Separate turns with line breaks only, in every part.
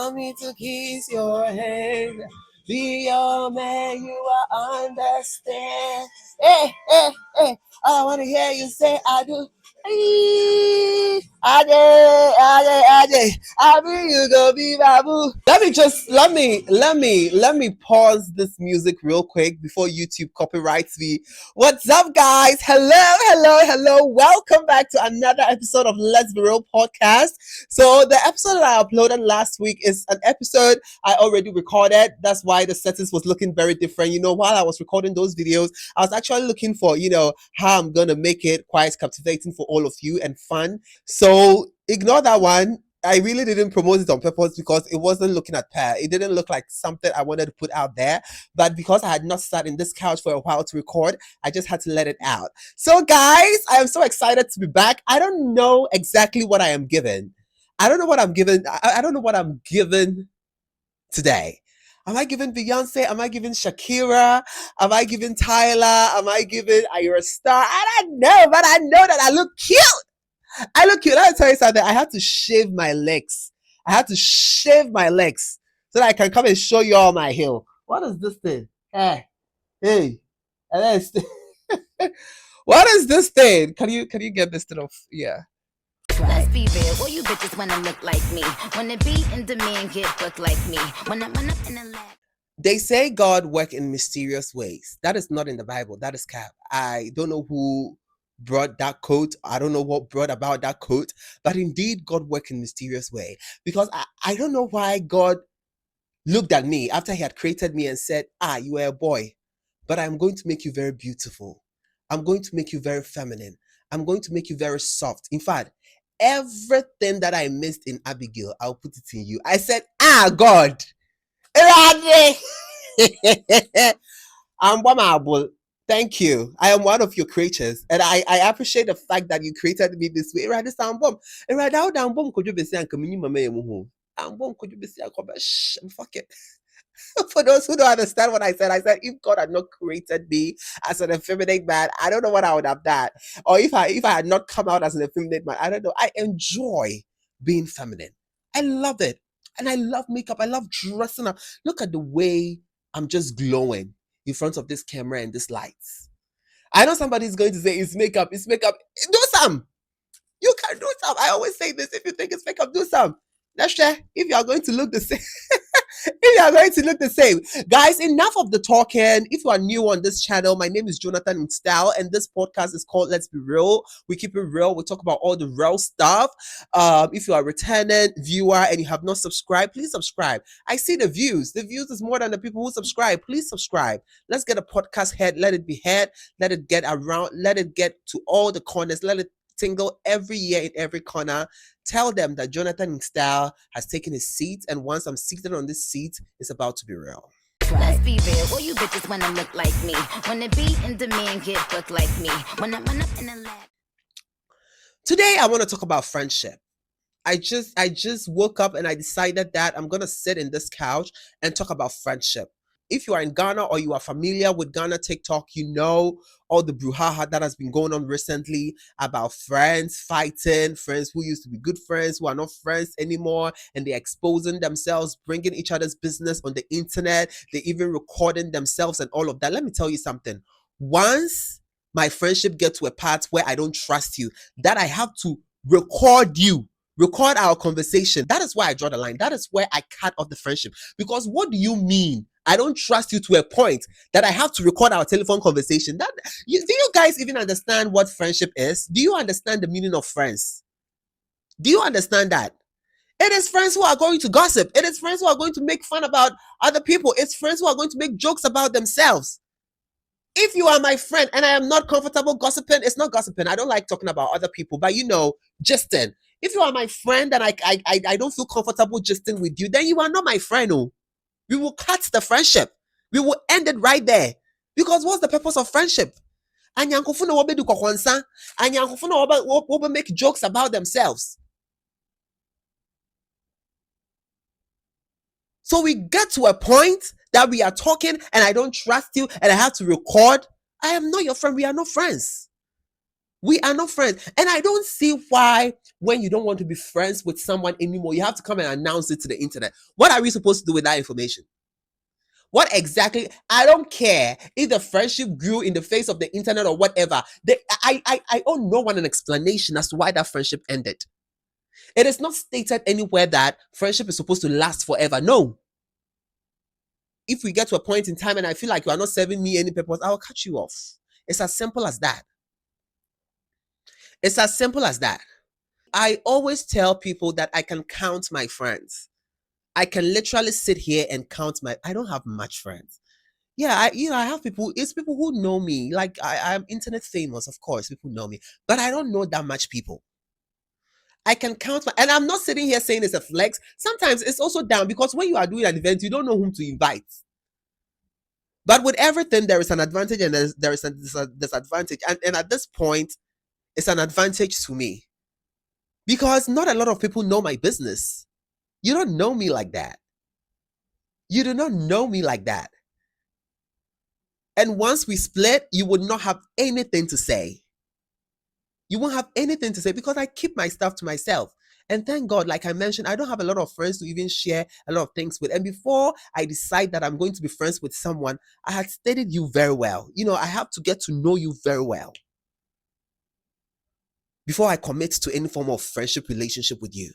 Allow me to kiss your hand. Be your man, you are understand. Hey, hey, hey. I want to hear you say I do. I mean you go be babu. Let me pause this music real quick before YouTube copyrights me. What's up, guys? Hello. Welcome back to another episode of Let's Be Real podcast. So the episode that I uploaded last week is an episode I already recorded. That's why the settings was looking very different. While I was recording those videos, I was actually looking for, how I'm gonna make it quite captivating for all of you and fun. So ignore that one. I really didn't promote it on purpose because it wasn't looking at pair. It didn't look like something I wanted to put out there. But because I had not sat in this couch for a while to record, I just had to let it out. So guys, I am so excited to be back. I don't know exactly what I am given. I don't know what I'm given. I don't know what I'm given today. Am I giving Beyonce? Am I giving Shakira? Am I giving Tyler? Am I giving Ira Star? I don't know, but I know that I look cute. Let me tell you something. I had to shave my legs. So that I can come and show you all my heel. What is this thing? Hey. And then what is this thing? Can you get this thing off? Yeah.
Let's be real, all you bitches wanna look like me. Wanna be in demand, get booked like me. Wanna run up in the lab.
They say God work in mysterious ways. That is not in the Bible. That is cap. I don't know who brought that quote. I don't know what brought about that quote. But indeed, God worked in mysterious way. Because I don't know why God looked at me after he had created me and said, you are a boy, but I'm going to make you very beautiful. I'm going to make you very feminine. I'm going to make you very soft. In fact, everything that I missed in Abigail, I'll put it in you. I said, God. I'm Wamabul. Thank you. I am one of your creatures. And I appreciate the fact that you created me this way. Right, this album. And right now, the album could you be saying, "Come in, mama, album could you be saying, shh, fuck it." For those who don't understand what I said if God had not created me as an effeminate man, I don't know what I would have done. Or if I had not come out as an effeminate man, I don't know. I enjoy being feminine. I love it. And I love makeup. I love dressing up. Look at the way I'm just glowing in front of this camera and these lights. I know somebody's going to say it's makeup. Do some. You can do some. I always say this. If you think it's makeup, do some. Let's share. If you are going to look the same. Guys, enough of the talking. If you are new on this channel, my name is Jonathan in Style, and this podcast is called Let's Be Real. We keep it real. We talk about all the real stuff. If you are a returning viewer and you have not subscribed, please subscribe. I see the views. The views is more than the people who subscribe. Please subscribe. Let's get a podcast head. Let it be heard. Let it get around. Let it get to all the corners. Let it tingle every year in every corner. Tell them that Jonathan in Style has taken his seat, and once I'm seated on this seat, it's about to be real.
Let's be real, all you bitches wanna look like me. Wanna be in demand, get booked like me. Wanna run up in the lab.
Today, I want to talk about friendship. I just woke up and I decided that I'm gonna sit in this couch and talk about friendship. If you are in Ghana or you are familiar with Ghana TikTok, you know all the brouhaha that has been going on recently about friends fighting, friends who used to be good friends who are not friends anymore, and they're exposing themselves, bringing each other's business on the internet. They're even recording themselves and all of that. Let me tell you something. Once my friendship gets to a part where I don't trust you, that I have to record our conversation. That is why I draw the line. That is where I cut off the friendship. Because what do you mean? I don't trust you to a point that I have to record our telephone conversation. Do you guys even understand what friendship is? Do you understand the meaning of friends? Do you understand that? It is friends who are going to gossip. It is friends who are going to make fun about other people. It's friends who are going to make jokes about themselves. If you are my friend and I am not comfortable gossiping, it's not gossiping. I don't like talking about other people, but justing. If you are my friend and I don't feel comfortable justing with you, then you are not my friend. Oh. We will cut the friendship. We will end it right there. Because what's the purpose of friendship? And will make jokes about themselves. So we get to a point that we are talking and I don't trust you and I have to record. I am not your friend. We are not friends. We are not friends. And I don't see why, when you don't want to be friends with someone anymore, you have to come and announce it to the internet. What are we supposed to do with that information? What exactly? I don't care if the friendship grew in the face of the internet or whatever. I owe no one an explanation as to why that friendship ended. It is not stated anywhere that friendship is supposed to last forever. No. If we get to a point in time and I feel like you are not serving me any purpose, I will cut you off. It's as simple as that. It's as simple as that. I always tell people that I can count my friends. I can literally sit here and count my. I don't have much friends. Yeah, I have people. It's people who know me. Like I'm internet famous, of course. People know me, but I don't know that much people. I can count my, and I'm not sitting here saying it's a flex. Sometimes it's also down because when you are doing an event, you don't know whom to invite. But with everything, there is an advantage and there is a disadvantage. And at this point, it's an advantage to me because not a lot of people know my business. You don't know me like that. You do not know me like that. And once we split, you would not have anything to say. You won't have anything to say because I keep my stuff to myself. And thank God, like I mentioned, I don't have a lot of friends to even share a lot of things with. And before I decide that I'm going to be friends with someone, I had studied you very well. I have to get to know you very well before I commit to any form of friendship relationship with you.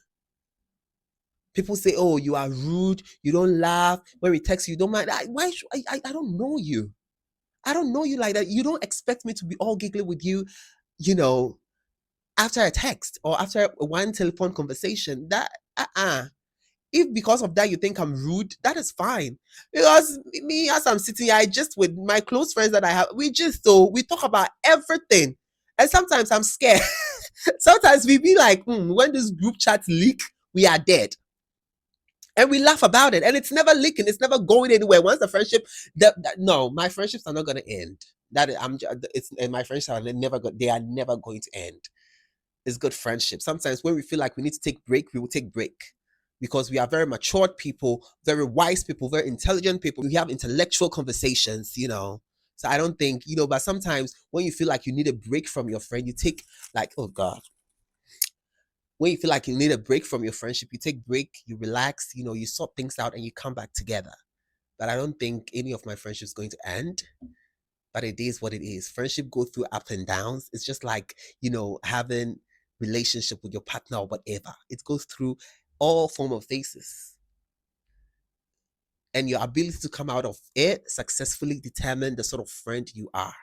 People say, "Oh, you are rude. You don't laugh when we text. You don't mind." Why? I don't know you. I don't know you like that. You don't expect me to be all giggly with you, you know, after a text or after one telephone conversation. That if because of that you think I'm rude, that is fine. Because me, as I'm sitting here, I just with my close friends that I have, we talk about everything. And sometimes I'm scared. Sometimes we be like, when this group chat leak, we are dead. And we laugh about it, and it's never leaking. It's never going anywhere. Once the friendship, no, my friendships are not going to end. That it's and my friendships are never they are never going to end. It's good friendship. Sometimes when we feel like we need to take break, we will take break because we are very matured people, very wise people, very intelligent people. We have intellectual conversations. So I don't think, but sometimes when you feel like you need a break from your friend, you take like, oh God, when you feel like you need a break from your friendship, you take break, you relax, you sort things out and you come back together. But I don't think any of my friendships going to end. But it is what it is. Friendship go through ups and downs. It's just like, having relationship with your partner or whatever. It goes through all form of phases. And your ability to come out of it successfully determine the sort of friend you are.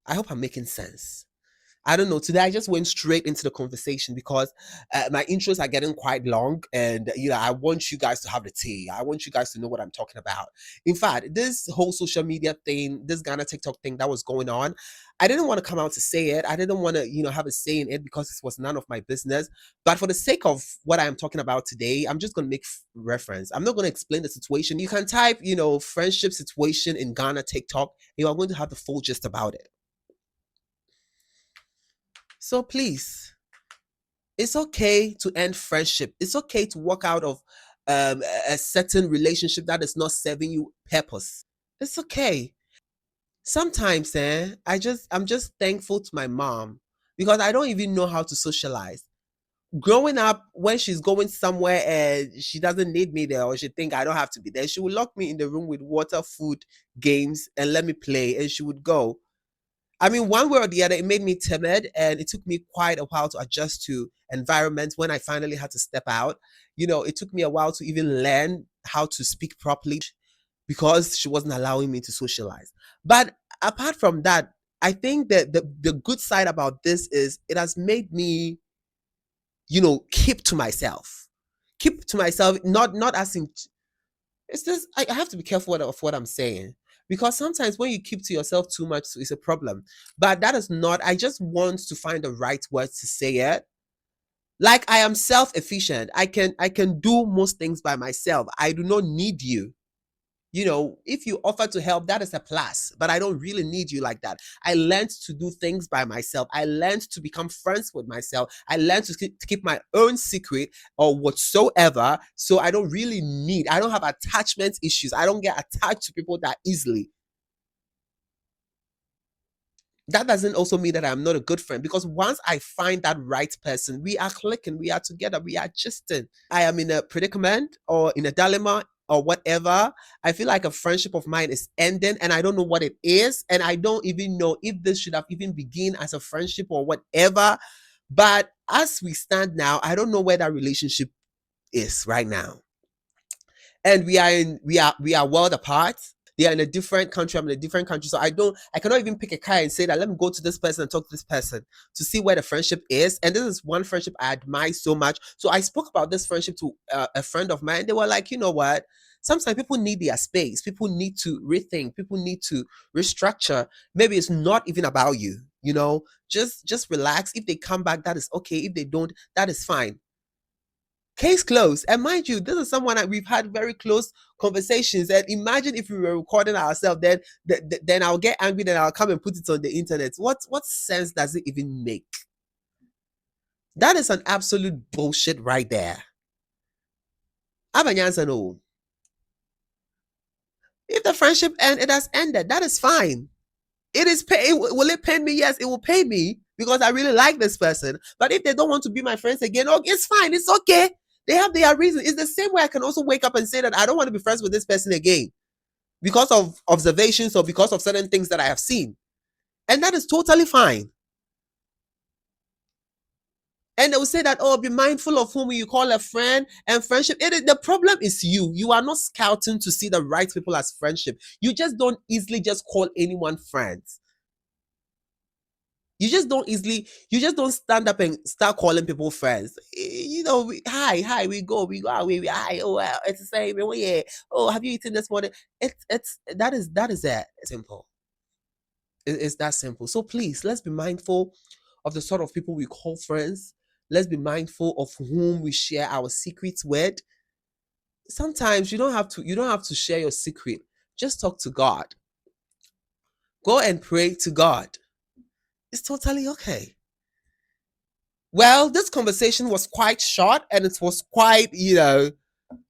I hope I'm making sense. I don't know. Today I just went straight into the conversation because my intros are getting quite long, and I want you guys to have the tea. I want you guys to know what I'm talking about. In fact, this whole social media thing, this Ghana TikTok thing that was going on, I didn't want to come out to say it. I didn't want to, have a say in it because it was none of my business. But for the sake of what I am talking about today, I'm just going to make reference. I'm not going to explain the situation. You can type, friendship situation in Ghana TikTok. You are going to have the full gist about it. So please, it's okay to end friendship. It's okay to walk out of a certain relationship that is not serving you purpose. It's okay. Sometimes, I'm just thankful to my mom because I don't even know how to socialize. Growing up, when she's going somewhere and she doesn't need me there or she think I don't have to be there, she would lock me in the room with water, food, games, and let me play, and she would go. I mean, one way or the other, it made me timid, and it took me quite a while to adjust to environments when I finally had to step out. It took me a while to even learn how to speak properly because she wasn't allowing me to socialize. But apart from that, I think that the good side about this is it has made me, keep to myself. Keep to myself, not as in it's just I have to be careful of what I'm saying because sometimes when you keep to yourself too much, it's a problem. But that is not. I just want to find the right words to say it. Like I am self-efficient. I can do most things by myself. I do not need you. If you offer to help, that is a plus, but I don't really need you like that. I learned to do things by myself. I learned to become friends with myself. I learned to keep my own secret or whatsoever. So I don't have attachment issues. I don't get attached to people that easily. That doesn't also mean that I'm not a good friend, because once I find that right person, we are clicking, we are together, we are gisting. I am in a predicament or in a dilemma or whatever. I feel like a friendship of mine is ending and I don't know what it is. And I don't even know if this should have even begun as a friendship or whatever. But as we stand now, I don't know where that relationship is right now. And we are world apart. They are in a different country. I'm in a different country. So I cannot even pick a car and say that let me go to this person and talk to this person to see where the friendship is. And this is one friendship I admire so much. So I spoke about this friendship to a friend of mine. They were like, you know what? Sometimes people need their space. People need to rethink. People need to restructure. Maybe it's not even about you. Just relax. If they come back, that is okay. If they don't, that is fine. Case closed. And mind you, this is someone that we've had very close conversations. And imagine if we were recording ourselves, then I'll get angry, then I'll come and put it on the internet. What sense does it even make? That is an absolute bullshit right there. Abanyansa no. If the friendship it has ended. That is fine. It is pay. Will it pay me? Yes, it will pay me because I really like this person. But if they don't want to be my friends again, oh, it's fine. It's okay. They have their reason. It's the same way I can also wake up and say that I don't want to be friends with this person again because of observations or because of certain things that I have seen. And that is totally fine. And they will say that, oh, be mindful of whom you call a friend and friendship. The problem is you. You are not scouting to see the right people as friendship. You just don't easily just call anyone friends. You just don't stand up and start calling people friends. Hi, we go away, hi, oh, well, it's the same, oh, yeah, oh, have you eaten this morning? That is it. It's simple. It's that simple. So please, let's be mindful of the sort of people we call friends. Let's be mindful of whom we share our secrets with. Sometimes you don't have to share your secret. Just talk to God. Go and pray to God. It's totally okay. Well, this conversation was quite short and it was quite,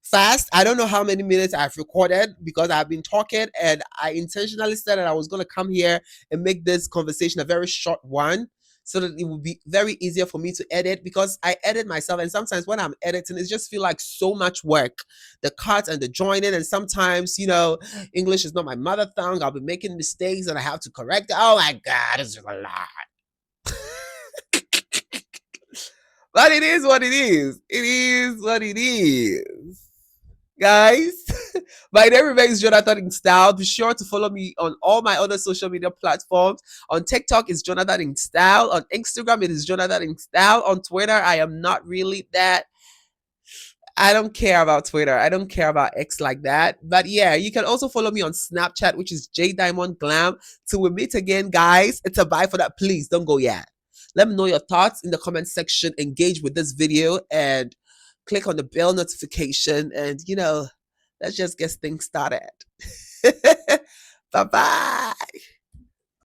fast. I don't know how many minutes I've recorded because I've been talking, and I intentionally said that I was going to come here and make this conversation a very short one so that it would be very easier for me to edit, because I edit myself, and sometimes when I'm editing it just feel like so much work, the cuts and the joining, and sometimes English is not my mother tongue. I'll be making mistakes and I have to correct it. Oh my god, it's just a lot. But it is what it is. It is what it is. Guys, my name remains Jonathan in Style. Be sure to follow me on all my other social media platforms. On TikTok, it's Jonathan in Style. On Instagram, it is Jonathan in Style. On Twitter, I am not really that. I don't care about Twitter. I don't care about X like that. But yeah, you can also follow me on Snapchat, which is J Diamond Glam. Till we meet again, guys. It's a bye for that. Please don't go yet. Let me know your thoughts in the comment section. Engage with this video and click on the bell notification. And let's just get things started. Bye bye.